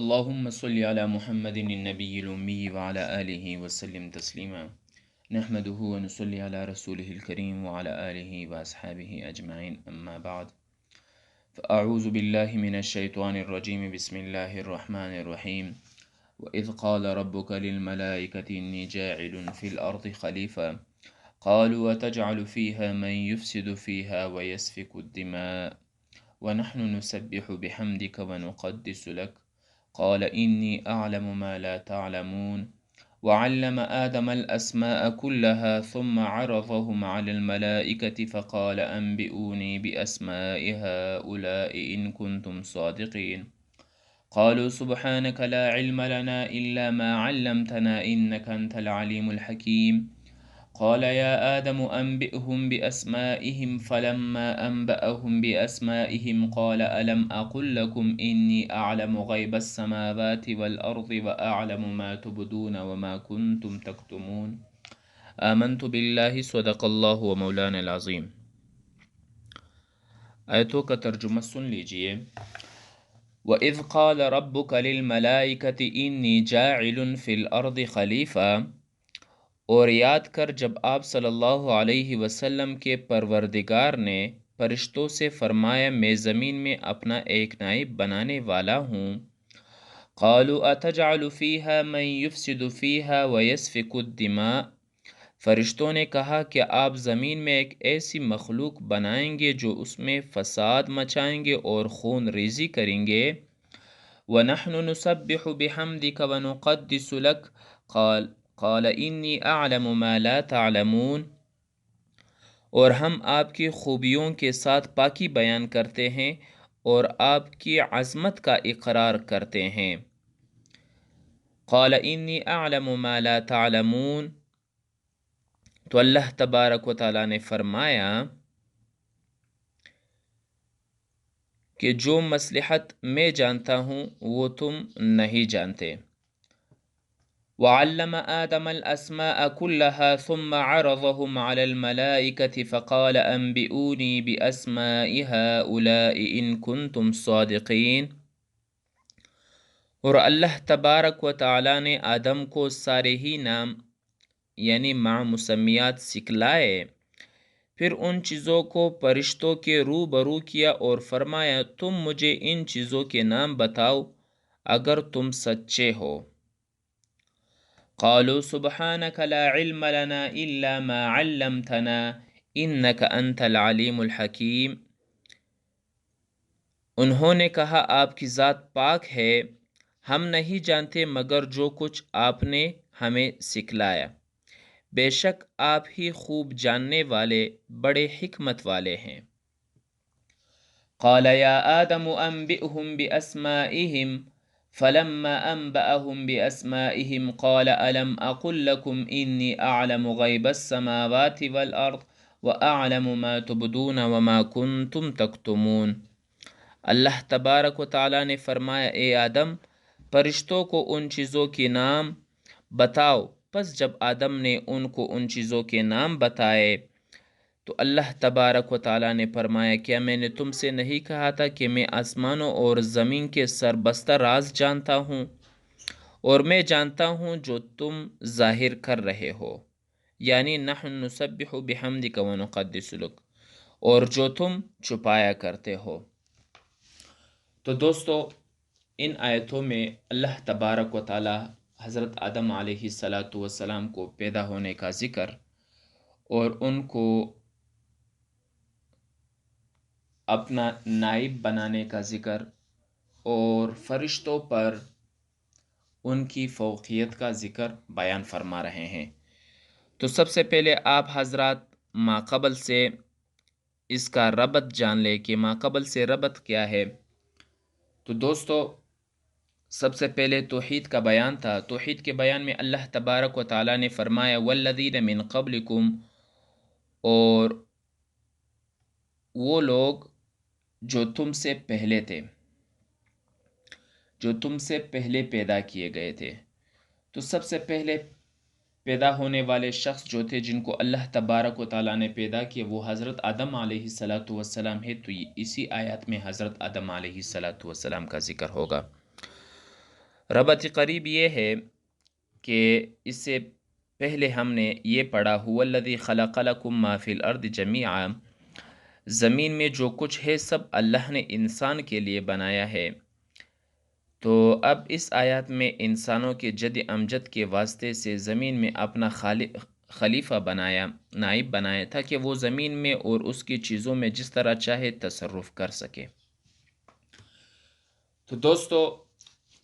اللهم صل على محمد النبي الأمي وعلى آله وسلم تسليما نحمده ونصلي على رسوله الكريم وعلى آله وأصحابه أجمعين أما بعد فأعوذ بالله من الشيطان الرجيم بسم الله الرحمن الرحيم وإذ قال ربك للملائكة إني جاعل في الأرض خليفة قالوا وتجعل فيها من يفسد فيها ويسفك الدماء ونحن نسبح بحمدك ونقدس لك قال إني أعلم ما لا تعلمون وعلم آدم الأسماء كلها ثم عرضهم على الملائكة فقال أنبئوني بأسماء هؤلاء إن كنتم صادقين قالوا سبحانك لا علم لنا إلا ما علمتنا إنك أنت العليم الحكيم قال يا آدم أنبئهم بأسمائهم فلما أنبأهم بأسمائهم قال ألم أقل لكم إني أعلم غيب السماوات والأرض وأعلم ما تبدون وما كنتم تكتمون آمنت بالله صدق اللہ و مولانا العظیم۔ آیتوں کا ترجمہ سن لیجئے۔ وَإِذْ قَالَ رَبُّكَ لِلْمَلَائِكَةِ إِنِّي جَاعِلٌ فِي الْأَرْضِ خَلِيفَةً، اور یاد کر جب آپ صلی اللہ علیہ وسلم کے پروردگار نے فرشتوں سے فرمایا میں زمین میں اپنا ایک نائب بنانے والا ہوں۔ قالوا اتجعل فیہا من یفسد فیہا ویسفک الدماء، فرشتوں نے کہا کہ آپ زمین میں ایک ایسی مخلوق بنائیں گے جو اس میں فساد مچائیں گے اور خون ریزی کریں گے۔ وَنَحْنُ نُسَبِّحُ بِحَمْدِكَ وَنُقَدِّسُ لَكَ قال انی اعلم ما لا تعلمون، اور ہم آپ کی خوبیوں کے ساتھ پاکی بیان کرتے ہیں اور آپ کی عظمت کا اقرار کرتے ہیں۔ قال انی اعلم ما لا تعلمون، تو اللہ تبارک و تعالیٰ نے فرمایا کہ جو مصلحت میں جانتا ہوں وہ تم نہیں جانتے۔ وعلم آدم الأسماء كلها ثم عرضهم على الملائكة فقال أنبئوني بأسماء هؤلاء إن كنتم صادقين، اور اللہ تبارک و تعالیٰ نے آدم کو سارے ہی نام یعنی مع مسمیات سکھلائے، پھر ان چیزوں کو فرشتوں کے روبرو کیا اور فرمایا تم مجھے ان چیزوں کے نام بتاؤ اگر تم سچے ہو۔ قالوا سبحانك لا علم لنا إلا ما علمتنا إنك أنت العليم الحكيم، انہوں نے کہا آپ کی ذات پاک ہے، ہم نہیں جانتے مگر جو کچھ آپ نے ہمیں سکھلایا، بے شک آپ ہی خوب جاننے والے بڑے حکمت والے ہیں۔ قال يا آدم أنبئهم بأسمائهم فلما أنبأهم بأسمائهم قال ألم أقل لكم إني أعلم غيب السماوات والأرض وأعلم ما تبدون وما كنتم تكتمون۔ اللہ تبارک و تعالیٰ نے فرمایا اے آدم فرشتوں کو ان چیزوں کے نام بتاؤ، پس جب آدم نے ان کو ان چیزوں کے نام بتائے تو اللہ تبارک و تعالیٰ نے فرمایا کیا میں نے تم سے نہیں کہا تھا کہ میں آسمانوں اور زمین کے سربستہ راز جانتا ہوں، اور میں جانتا ہوں جو تم ظاہر کر رہے ہو، یعنی نحن نسبح بحمدک ونقدس لک، اور جو تم چھپایا کرتے ہو۔ تو دوستو ان آیتوں میں اللہ تبارک و تعالیٰ حضرت آدم علیہ السلام کو پیدا ہونے کا ذکر اور ان کو اپنا نائب بنانے کا ذکر اور فرشتوں پر ان کی فوقیت کا ذکر بیان فرما رہے ہیں۔ تو سب سے پہلے آپ حضرات ماقبل سے اس کا ربط جان لے کہ ماقبل سے ربط کیا ہے۔ تو دوستو سب سے پہلے توحید کا بیان تھا۔ توحید کے بیان میں اللہ تبارک و تعالیٰ نے فرمایا والذین من قبلکم، اور وہ لوگ جو تم سے پہلے تھے، جو تم سے پہلے پیدا کیے گئے تھے۔ تو سب سے پہلے پیدا ہونے والے شخص جو تھے جن کو اللہ تبارک و تعالیٰ نے پیدا کیا وہ حضرت آدم علیہ السلام ہے۔ تو اسی آیات میں حضرت آدم علیہ السلام کا ذکر ہوگا۔ ربط قریب یہ ہے کہ اس سے پہلے ہم نے یہ پڑھا هو الذی خلق لکم ما فی الارض جمیعا، زمین میں جو کچھ ہے سب اللہ نے انسان کے لیے بنایا ہے۔ تو اب اس آیات میں انسانوں کے جد امجد کے واسطے سے زمین میں اپنا خلیفہ بنایا، نائب بنایا تھا کہ وہ زمین میں اور اس کی چیزوں میں جس طرح چاہے تصرف کر سکے۔ تو دوستو،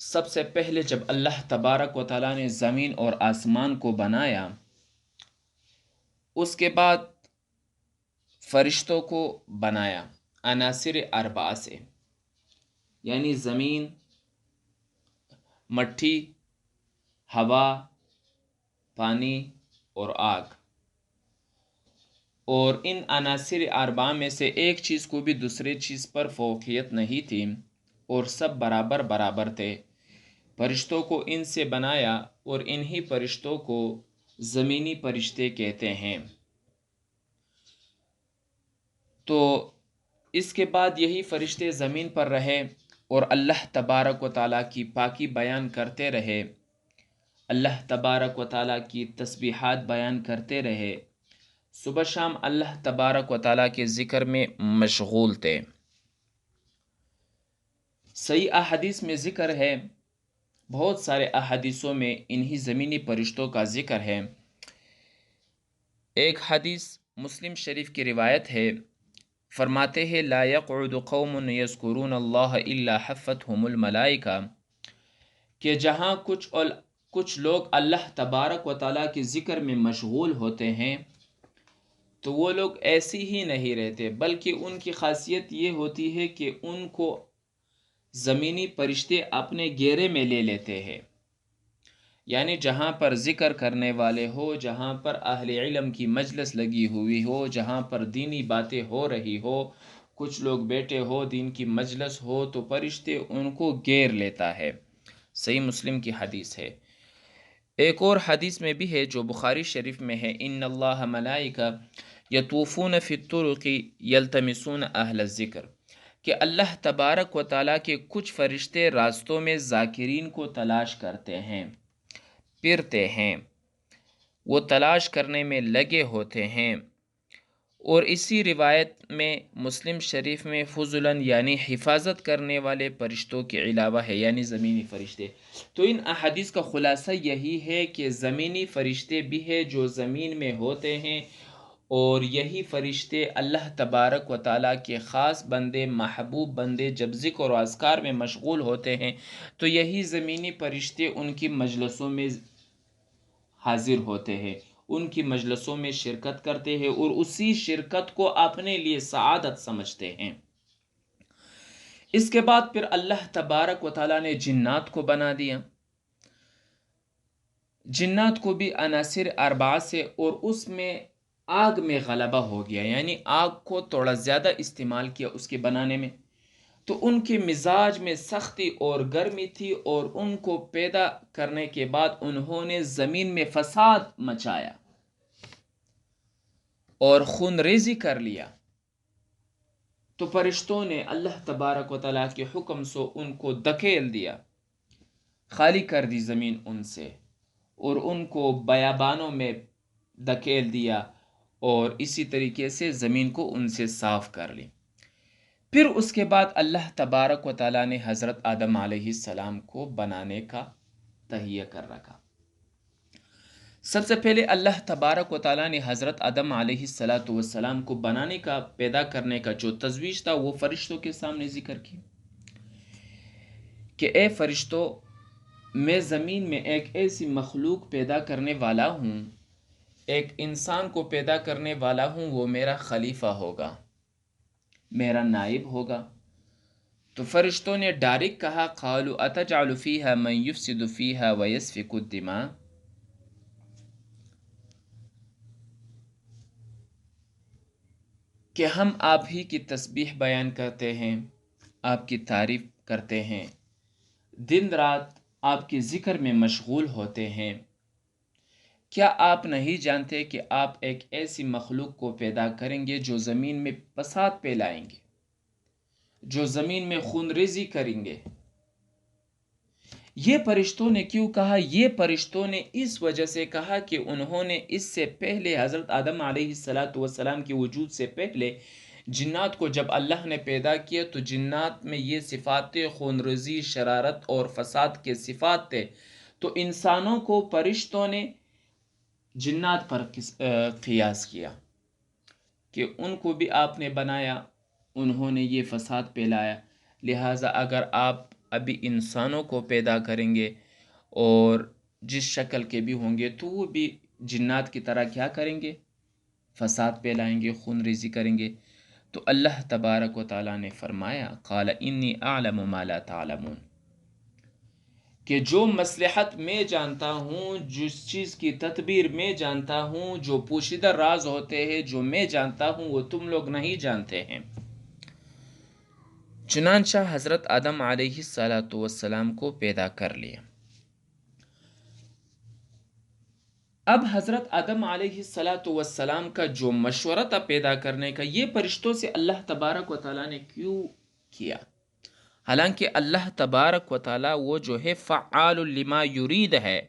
سب سے پہلے جب اللہ تبارک و تعالیٰ نے زمین اور آسمان کو بنایا، اس کے بعد فرشتوں کو بنایا عناصر اربعہ سے، یعنی زمین، مٹی، ہوا، پانی اور آگ۔ اور ان عناصر اربعہ میں سے ایک چیز کو بھی دوسرے چیز پر فوقیت نہیں تھی اور سب برابر برابر تھے۔ فرشتوں کو ان سے بنایا اور انہی فرشتوں کو زمینی فرشتے کہتے ہیں۔ تو اس کے بعد یہی فرشتے زمین پر رہے اور اللہ تبارک و تعالیٰ کی پاکی بیان کرتے رہے، اللہ تبارک و تعالیٰ کی تسبیحات بیان کرتے رہے، صبح شام اللہ تبارک و تعالیٰ کے ذکر میں مشغول تھے۔ صحیح احادیث میں ذکر ہے، بہت سارے احادیثوں میں انہی زمینی فرشتوں کا ذکر ہے۔ ایک حدیث مسلم شریف کی روایت ہے، فرماتے ہیں لا يقعد قوم یذکرون اللہ الا حفتهم الملائکہ، کہ جہاں کچھ لوگ اللہ تبارک و تعالیٰ کے ذکر میں مشغول ہوتے ہیں تو وہ لوگ ایسی ہی نہیں رہتے، بلکہ ان کی خاصیت یہ ہوتی ہے کہ ان کو زمینی فرشتے اپنے گھیرے میں لے لیتے ہیں۔ یعنی جہاں پر ذکر کرنے والے ہو، جہاں پر اہل علم کی مجلس لگی ہوئی ہو، جہاں پر دینی باتیں ہو رہی ہو، کچھ لوگ بیٹھے ہو، دین کی مجلس ہو، تو فرشتے ان کو گھیر لیتا ہے۔ صحیح مسلم کی حدیث ہے۔ ایک اور حدیث میں بھی ہے جو بخاری شریف میں ہے، ان اللہ ملائکہ یطوفون فی الطرق یلتمسون اہل الذکر، کہ اللہ تبارک و تعالیٰ کے کچھ فرشتے راستوں میں ذاکرین کو تلاش کرتے ہیں، پھرتے ہیں، وہ تلاش کرنے میں لگے ہوتے ہیں۔ اور اسی روایت میں مسلم شریف میں فضلاً یعنی حفاظت کرنے والے فرشتوں کے علاوہ ہے، یعنی زمینی فرشتے۔ تو ان احادیث کا خلاصہ یہی ہے کہ زمینی فرشتے بھی ہیں جو زمین میں ہوتے ہیں، اور یہی فرشتے اللہ تبارک و تعالیٰ کے خاص بندے، محبوب بندے جب ذکر و اذکار میں مشغول ہوتے ہیں تو یہی زمینی فرشتے ان کی مجلسوں میں حاضر ہوتے ہیں، ان کی مجلسوں میں شرکت کرتے ہیں اور اسی شرکت کو اپنے لیے سعادت سمجھتے ہیں۔ اس کے بعد پھر اللہ تبارک و تعالیٰ نے جنات کو بنا دیا، جنات کو بھی عناصر اربعہ سے، اور اس میں آگ میں غلبہ ہو گیا، یعنی آگ کو تھوڑا زیادہ استعمال کیا اس کے بنانے میں، تو ان کے مزاج میں سختی اور گرمی تھی، اور ان کو پیدا کرنے کے بعد انہوں نے زمین میں فساد مچایا اور خون ریزی کر لیا۔ تو فرشتوں نے اللہ تبارک و تعالیٰ کے حکم سے ان کو دھکیل دیا، خالی کر دی زمین ان سے، اور ان کو بیابانوں میں دھکیل دیا، اور اسی طریقے سے زمین کو ان سے صاف کر لی۔ پھر اس کے بعد اللہ تبارک و تعالیٰ نے حضرت آدم علیہ السلام کو بنانے کا تہیہ کر رکھا۔ سب سے پہلے اللہ تبارک و تعالیٰ نے حضرت آدم علیہ السلام کو بنانے کا، پیدا کرنے کا جو تجویز تھا وہ فرشتوں کے سامنے ذکر کی کہ اے فرشتوں، میں زمین میں ایک ایسی مخلوق پیدا کرنے والا ہوں، ایک انسان کو پیدا کرنے والا ہوں، وہ میرا خلیفہ ہوگا، میرا نائب ہوگا۔ تو فرشتوں نے ڈائریکٹ کہا قالوا اتجعل فیہا من یفسد فیہا ویسفک الدماء، کہ ہم آپ ہی کی تسبیح بیان کرتے ہیں، آپ کی تعریف کرتے ہیں، دن رات آپ کے ذکر میں مشغول ہوتے ہیں، کیا آپ نہیں جانتے کہ آپ ایک ایسی مخلوق کو پیدا کریں گے جو زمین میں فساد پھیلائیں گے، جو زمین میں خون ریزی کریں گے، یہ فرشتوں نے کیوں کہا؟ یہ فرشتوں نے اس وجہ سے کہا کہ انہوں نے اس سے پہلے حضرت آدم علیہ السلام کے وجود سے پہلے جنات کو جب اللہ نے پیدا کیا تو جنات میں یہ صفات خون ریزی، شرارت اور فساد کے صفات تھے، تو انسانوں کو فرشتوں نے جنات پر قیاس کیا کہ ان کو بھی آپ نے بنایا، انہوں نے یہ فساد پھیلایا، لہٰذا اگر آپ ابھی انسانوں کو پیدا کریں گے اور جس شکل کے بھی ہوں گے تو وہ بھی جنات کی طرح کیا کریں گے؟ فساد پھیلائیں گے، خون ریزی کریں گے۔ تو اللہ تبارک و تعالیٰ نے فرمایا قال انی اعلم ما لا تعلمون، کہ جو مصلحت میں جانتا ہوں، جس چیز کی تدبیر میں جانتا ہوں، جو پوشیدہ راز ہوتے ہیں جو میں جانتا ہوں وہ تم لوگ نہیں جانتے ہیں۔ چنانچہ حضرت آدم علیہ السلام کو پیدا کر لیا۔ اب حضرت آدم علیہ السلام کا جو مشورہ تھا پیدا کرنے کا، یہ فرشتوں سے اللہ تبارک و تعالیٰ نے کیوں کیا؟ حالانکہ اللہ تبارک و تعالیٰ وہ جو ہے فعال لما یرید ہے،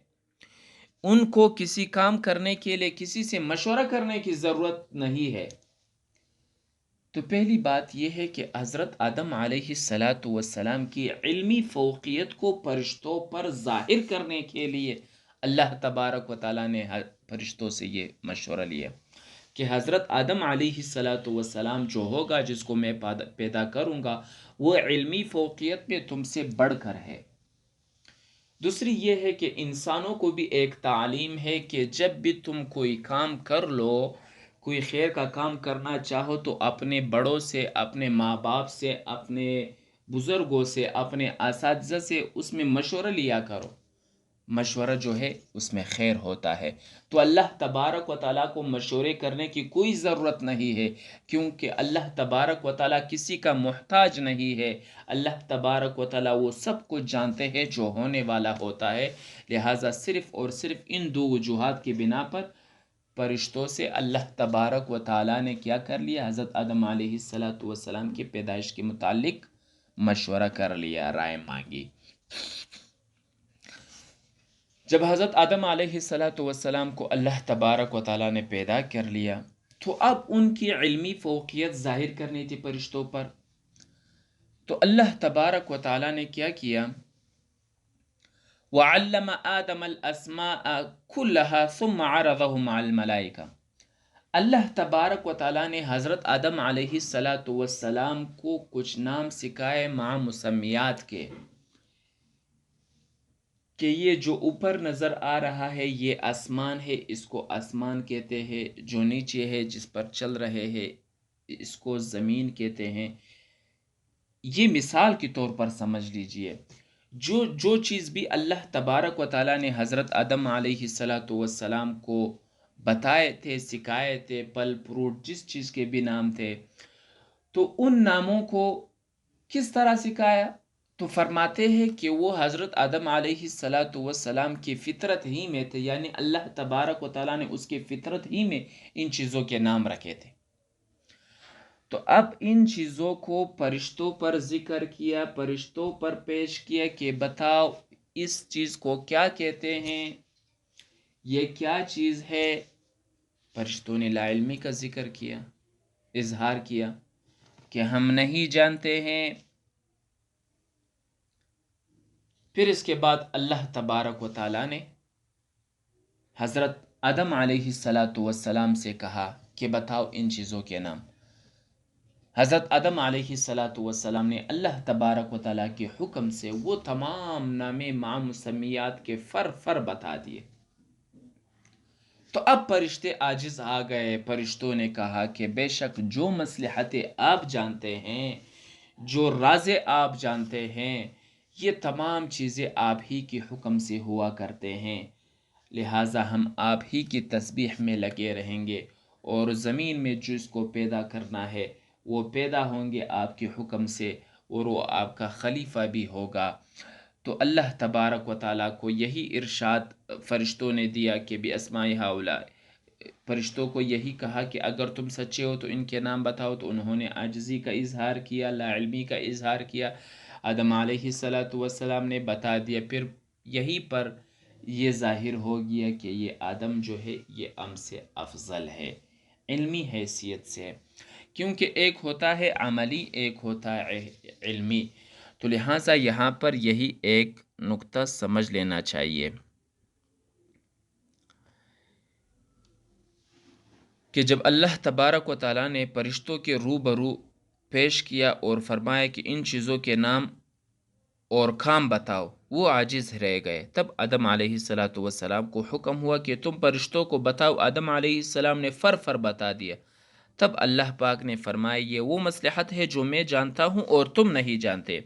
ان کو کسی کام کرنے کے لیے کسی سے مشورہ کرنے کی ضرورت نہیں ہے۔ تو پہلی بات یہ ہے کہ حضرت آدم علیہ السلام کی علمی فوقیت کو فرشتوں پر ظاہر کرنے کے لیے اللہ تبارک و تعالیٰ نے فرشتوں سے یہ مشورہ لیا کہ حضرت آدم علیہ السلام جو ہوگا، جس کو میں پیدا کروں گا، وہ علمی فوقیت میں تم سے بڑھ کر ہے۔ دوسری یہ ہے کہ انسانوں کو بھی ایک تعلیم ہے کہ جب بھی تم کوئی کام کر لو، کوئی خیر کا کام کرنا چاہو تو اپنے بڑوں سے، اپنے ماں باپ سے، اپنے بزرگوں سے، اپنے اساتذہ سے اس میں مشورہ لیا کرو، مشورہ جو ہے اس میں خیر ہوتا ہے۔ تو اللہ تبارک و تعالیٰ کو مشورے کرنے کی کوئی ضرورت نہیں ہے، کیونکہ اللہ تبارک و تعالیٰ کسی کا محتاج نہیں ہے۔ اللہ تبارک و تعالیٰ وہ سب کچھ جانتے ہیں جو ہونے والا ہوتا ہے، لہٰذا صرف اور صرف ان دو وجوہات کی بنا پر فرشتوں سے اللہ تبارک و تعالیٰ نے کیا کر لیا؟ حضرت آدم علیہ السلام کی پیدائش کے متعلق مشورہ کر لیا، رائے مانگی۔ جب حضرت آدم علیہ السلام کو اللہ تبارک و تعالیٰ نے پیدا کر لیا تو اب ان کی علمی فوقیت ظاہر کرنی تھی فرشتوں پر، تو اللہ تبارک و تعالیٰ نے کیا کیا؟ وَعَلَّمَ آدَمَ الْأَسْمَاءَ كُلَّهَا ثُمَّ عَرَضَهُمْ عَلَى الْمَلَائِكَةِ، اللہ تبارک و تعالیٰ نے حضرت آدم علیہ السلام کو کچھ نام سکھائے مع مسمیات کے، کہ یہ جو اوپر نظر آ رہا ہے یہ آسمان ہے، اس کو آسمان کہتے ہیں، جو نیچے ہے جس پر چل رہے ہیں اس کو زمین کہتے ہیں۔ یہ مثال کے طور پر سمجھ لیجئے، جو چیز بھی اللہ تبارک و تعالیٰ نے حضرت آدم علیہ السلام کو بتائے تھے، سکھائے تھے، پھل فروٹ جس چیز کے بھی نام تھے، تو ان ناموں کو کس طرح سکھایا؟ تو فرماتے ہیں کہ وہ حضرت آدم علیہ السلام کی فطرت ہی میں تھے، یعنی اللہ تبارک و تعالیٰ نے اس کی فطرت ہی میں ان چیزوں کے نام رکھے تھے۔ تو اب ان چیزوں کو فرشتوں پر ذکر کیا، فرشتوں پر پیش کیا کہ بتاؤ اس چیز کو کیا کہتے ہیں، یہ کیا چیز ہے۔ فرشتوں نے لا علمی کا ذکر کیا، اظہار کیا کہ ہم نہیں جانتے ہیں۔ پھر اس کے بعد اللہ تبارک و تعالیٰ نے حضرت آدم علیہ السلام سے کہا کہ بتاؤ ان چیزوں کے نام۔ حضرت آدم علیہ السلام نے اللہ تبارک و تعالیٰ کے حکم سے وہ تمام نامے مع مسمیات کے فر بتا دیے۔ تو اب فرشتے عاجز آ گئے، فرشتوں نے کہا کہ بے شک جو مصلحتیں آپ جانتے ہیں، جو راز آپ جانتے ہیں، یہ تمام چیزیں آپ ہی کے حکم سے ہوا کرتے ہیں، لہٰذا ہم آپ ہی کی تسبیح میں لگے رہیں گے، اور زمین میں جس کو پیدا کرنا ہے وہ پیدا ہوں گے آپ کے حکم سے، اور وہ آپ کا خلیفہ بھی ہوگا۔ تو اللہ تبارک و تعالیٰ کو یہی ارشاد فرشتوں نے دیا کہ بِأَسْمَاءِ هَؤُلَاءِ، فرشتوں کو یہی کہا کہ اگر تم سچے ہو تو ان کے نام بتاؤ۔ تو انہوں نے عاجزی کا اظہار کیا، لا علمی کا اظہار کیا، آدم علیہ الصلاۃ والسلام نے بتا دیا، پھر یہیں پر یہ ظاہر ہو گیا کہ یہ آدم جو ہے یہ ہم سے افضل ہے، علمی حیثیت سے، کیونکہ ایک ہوتا ہے عملی، ایک ہوتا ہے علمی۔ تو لہٰذا یہاں پر یہی ایک نقطہ سمجھ لینا چاہیے کہ جب اللہ تبارک و تعالیٰ نے فرشتوں کے روبرو پیش کیا اور فرمایا کہ ان چیزوں کے نام اور کام بتاؤ، وہ عاجز رہ گئے، تب آدم علیہ الصلاۃ والسلام کو حکم ہوا کہ تم فرشتوں کو بتاؤ۔ آدم علیہ السلام نے فر بتا دیا۔ تب اللہ پاک نے فرمایا یہ وہ مصلحت ہے جو میں جانتا ہوں اور تم نہیں جانتے،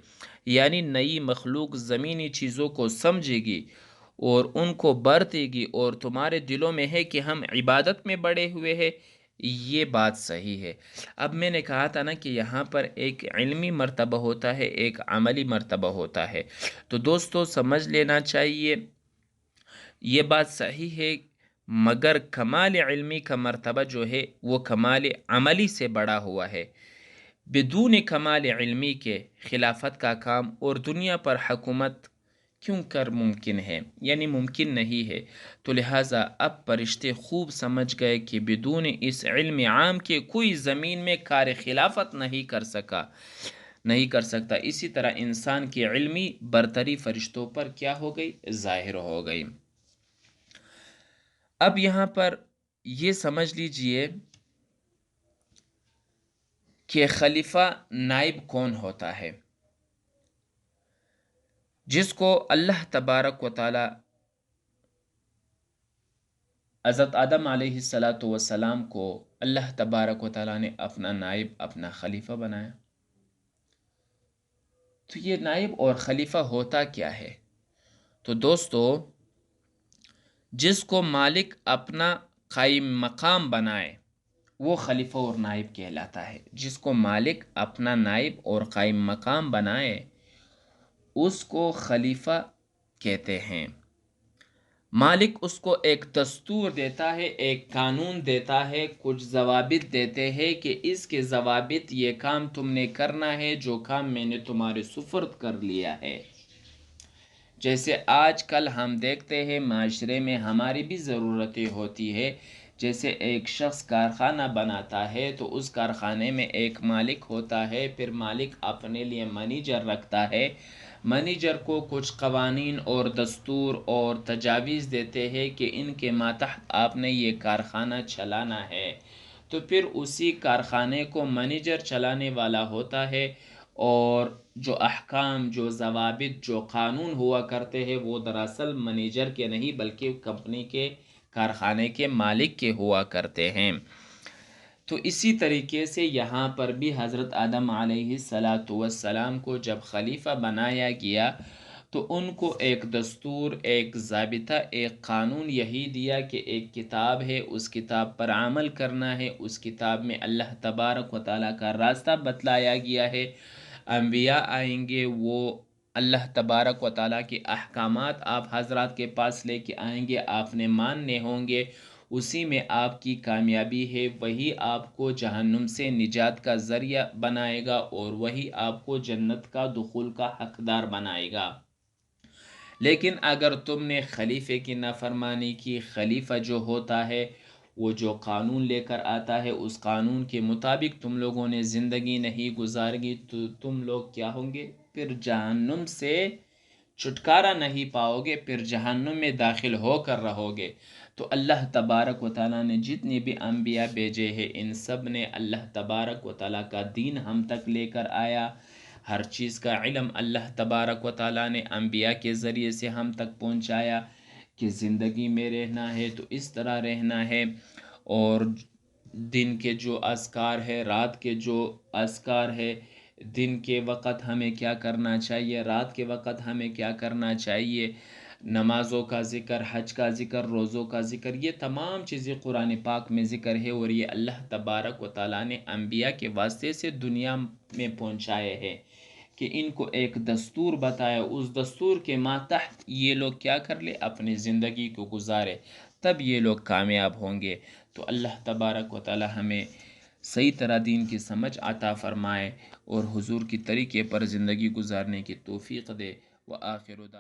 یعنی نئی مخلوق زمینی چیزوں کو سمجھے گی اور ان کو برتے گی، اور تمہارے دلوں میں ہے کہ ہم عبادت میں بڑے ہوئے ہیں، یہ بات صحیح ہے۔ اب میں نے کہا تھا نا کہ یہاں پر ایک علمی مرتبہ ہوتا ہے، ایک عملی مرتبہ ہوتا ہے، تو دوستو سمجھ لینا چاہیے یہ بات صحیح ہے، مگر کمال علمی کا مرتبہ جو ہے وہ کمال عملی سے بڑا ہوا ہے۔ بدون کمال علمی کے خلافت کا کام اور دنیا پر حکومت کیوں کر ممکن ہے، یعنی ممکن نہیں ہے۔ تو لہٰذا اب فرشتے خوب سمجھ گئے کہ بدون اس علم عام کے کوئی زمین میں کار خلافت نہیں کر سکتا۔ اسی طرح انسان کی علمی برتری فرشتوں پر کیا ہو گئی؟ ظاہر ہو گئی۔ اب یہاں پر یہ سمجھ لیجئے کہ خلیفہ نائب کون ہوتا ہے، جس کو اللہ تبارک و تعالی حضرت آدم علیہ السلام کو اللہ تبارک و تعالی نے اپنا نائب، اپنا خلیفہ بنایا۔ تو یہ نائب اور خلیفہ ہوتا کیا ہے؟ تو دوستو، جس کو مالک اپنا قائم مقام بنائے وہ خلیفہ اور نائب کہلاتا ہے۔ جس کو مالک اپنا نائب اور قائم مقام بنائے اس کو خلیفہ کہتے ہیں۔ مالک اس کو ایک دستور دیتا ہے، ایک قانون دیتا ہے، کچھ ضوابط دیتے ہیں کہ اس کے ضوابط یہ کام تم نے کرنا ہے جو کام میں نے تمہارے سپرد کر لیا ہے۔ جیسے آج کل ہم دیکھتے ہیں معاشرے میں ہماری بھی ضرورتیں ہوتی ہے، جیسے ایک شخص کارخانہ بناتا ہے تو اس کارخانے میں ایک مالک ہوتا ہے، پھر مالک اپنے لیے منیجر رکھتا ہے، منیجر کو کچھ قوانین اور دستور اور تجاویز دیتے ہیں کہ ان کے ماتحت آپ نے یہ کارخانہ چلانا ہے۔ تو پھر اسی کارخانے کو منیجر چلانے والا ہوتا ہے، اور جو احکام، جو ضوابط، جو قانون ہوا کرتے ہیں وہ دراصل منیجر کے نہیں بلکہ کمپنی کے، کارخانے کے مالک کے ہوا کرتے ہیں۔ تو اسی طریقے سے یہاں پر بھی حضرت آدم علیہ السلام کو جب خلیفہ بنایا گیا تو ان کو ایک دستور، ایک ضابطہ، ایک قانون یہی دیا کہ ایک کتاب ہے، اس کتاب پر عمل کرنا ہے۔ اس کتاب میں اللہ تبارک و تعالیٰ کا راستہ بتلایا گیا ہے، انبیاء آئیں گے، وہ اللہ تبارک و تعالیٰ کے احکامات آپ حضرات کے پاس لے کے آئیں گے، آپ نے ماننے ہوں گے، اسی میں آپ کی کامیابی ہے، وہی آپ کو جہنم سے نجات کا ذریعہ بنائے گا اور وہی آپ کو جنت کا دخول کا حقدار بنائے گا۔ لیکن اگر تم نے خلیفے کی نافرمانی کی، خلیفہ جو ہوتا ہے وہ جو قانون لے کر آتا ہے اس قانون کے مطابق تم لوگوں نے زندگی نہیں گزارگی تو تم لوگ کیا ہوں گے؟ پھر جہنم سے چھٹکارا نہیں پاؤ گے، پھر جہنم میں داخل ہو کر رہو گے۔ تو اللہ تبارک و تعالیٰ نے جتنے بھی انبیاء بھیجے ہیں ان سب نے اللہ تبارک و تعالیٰ کا دین ہم تک لے کر آیا، ہر چیز کا علم اللہ تبارک و تعالیٰ نے انبیاء کے ذریعے سے ہم تک پہنچایا کہ زندگی میں رہنا ہے تو اس طرح رہنا ہے، اور دن کے جو اذکار ہے، رات کے جو اذکار ہے، دن کے وقت ہمیں کیا کرنا چاہیے، رات کے وقت ہمیں کیا کرنا چاہیے، نمازوں کا ذکر، حج کا ذکر، روزوں کا ذکر، یہ تمام چیزیں قرآن پاک میں ذکر ہے، اور یہ اللہ تبارک و تعالیٰ نے انبیاء کے واسطے سے دنیا میں پہنچائے ہیں کہ ان کو ایک دستور بتایا، اس دستور کے ماتحت یہ لوگ کیا کر لے، اپنی زندگی کو گزارے، تب یہ لوگ کامیاب ہوں گے۔ تو اللہ تبارک و تعالی ہمیں صحیح طرح دین کی سمجھ عطا فرمائے اور حضور کی طریقے پر زندگی گزارنے کی توفیق دے۔ وآخر دعوانا